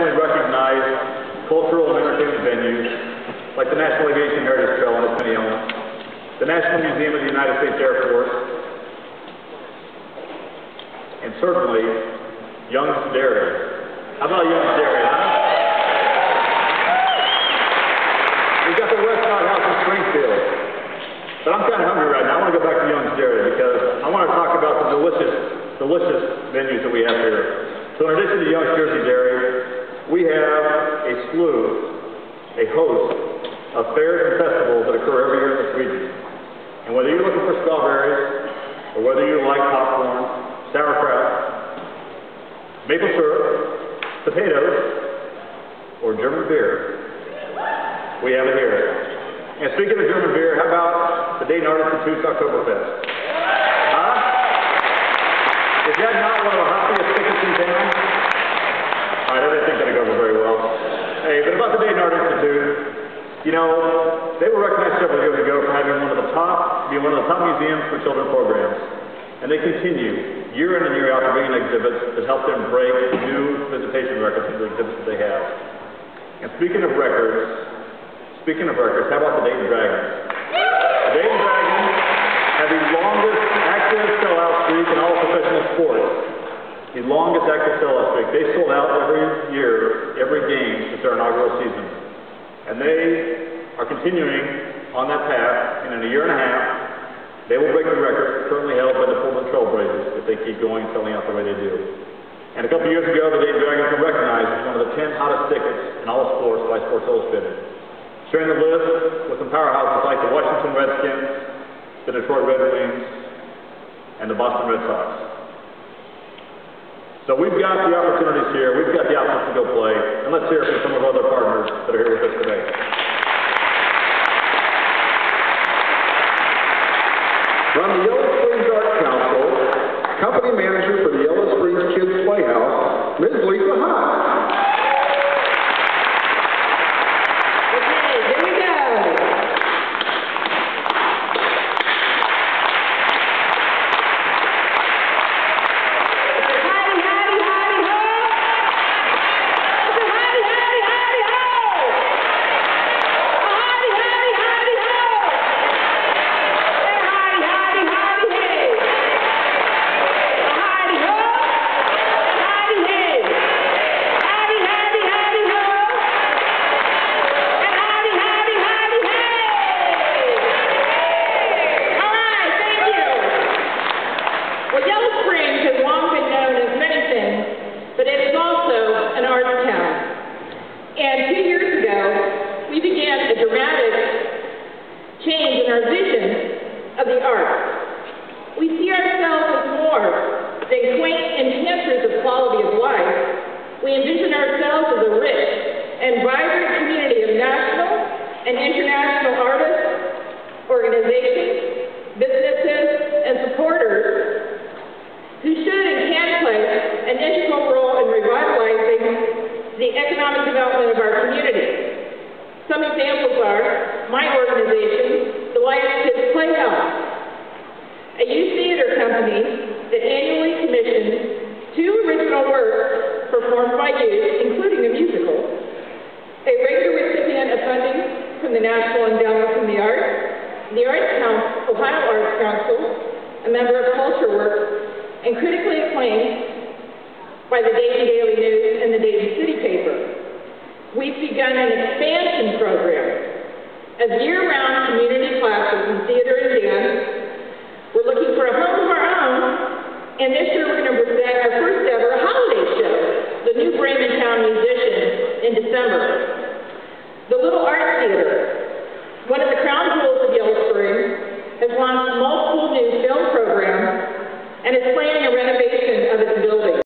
nationally recognized cultural and entertainment venues like the National Aviation Heritage Trail in its many elements, the National Museum of the United States Air Force, and certainly Young's Dairy. How about Young's Dairy, huh? We've got the Westcott House in Springfield. But I'm kind of hungry right now. I want to go back to Young's Dairy because I want to talk about the delicious venues that we have here. So in addition to Young's Jersey Dairy, we have a host of fairs and festivals that occur every year in this region. And whether you're looking for strawberries, or whether you like popcorn, sauerkraut, maple syrup, potatoes, or German beer, we have it here. And speaking of German beer, how about the Dayton Rally Oktoberfest? Huh? Is that not one of the hoppiest tickets in town? All right, I didn't think that'd go over very well. Hey, but about the Dayton Art Institute, you know, they were recognized several years ago for having one of the top museums for children programs. And they continue, year in and year out, to bring in exhibits that help them break new visitation records into the exhibits that they have. And speaking of records, how about the Dayton Dragons? The Dayton Dragons have the longest active sellout streak in all professional sports. The longest active sellout streak. They sold out every year, every game since their inaugural season. And they are continuing on that path, and in a year and a half, they will break the record currently held by the Portland Trailblazers if they keep going and selling out the way they do. And a couple years ago, the Dayton Dragons were recognized as one of the 10 hottest tickets in all sports by Sports Illustrated, sharing the list with some powerhouses like the Washington Redskins, the Detroit Red Wings, and the Boston Red Sox. So we've got the opportunities here, we've got the options to go play, and let's hear from some of our other partners that are here with us today. From the Yellow Springs Art Council, company manager for the Yellow Springs Kids Playhouse, Ms. Lisa Hunt. Our vision of the arts. We see ourselves as more than quaint enhancers of quality of life. We envision ourselves as a rich and vibrant community of national and international artists, organizations, businesses, and supporters who should and can play an integral role in revitalizing the economic development of our community. Some examples are my organization, the Lions Kids Playhouse, a youth theater company that annually commissions 2 original works performed by youth, including a musical, a regular recipient of funding from the National Endowment for the Arts, the Ohio Arts Council, a member of Culture Works, and critically acclaimed by the Dayton Daily News and the Dayton City Paper. We've begun an expansion program of year-round community classes in theater and dance. We're looking for a home of our own, and this year we're going to present our first ever holiday show, The New Bremen Town Musician, in December. The Little Art Theater